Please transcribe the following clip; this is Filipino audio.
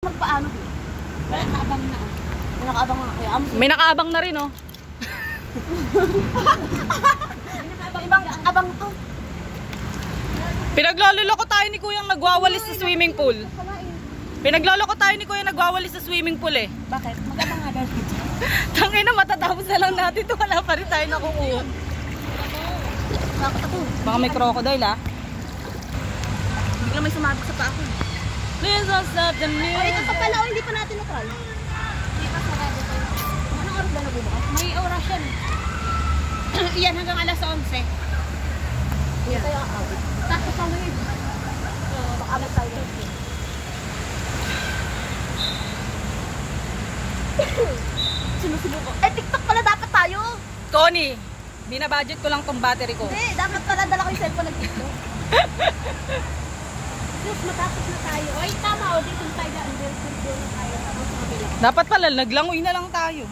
Magpaano? May nakaabang na. May nakaabang na. May nakaabang na rin, oh. Ibang abang to. Pinagloloko tayo ni Kuyang nagwawalis sa swimming pool. Pinagloloko tayo ni Kuya nagwawalis sa swimming pool eh. Bakit? Magabang nga dahil. Tangina, matatapos na lang natin ito. Wala pa rin tayo nakukuha. Bakit ako? Baka may crocodile, ah. Bigla may sumabog sa paa ko. Please don't stop the music. Oh, ito pa pala. Oh, hindi pa natin na-try. Hindi pa sarado tayo. Anong oras ba nabubukas? May oras yan. Iyan hanggang alas 11. Hindi tayo aawit. Tapos ano yun? Baka alat tayo. Sinusubukan. Eh, TikTok pala dapat tayo. Connie, binabudget ko lang tong battery ko. Hindi, dapat pala dala ko yung cellphone nag-TikTok. Plus, matapos na tayo. Ay, tama o. Dito tayo na. Dito tayo. Tapos sa kabila. Dapat pala, naglangoy na lang tayo.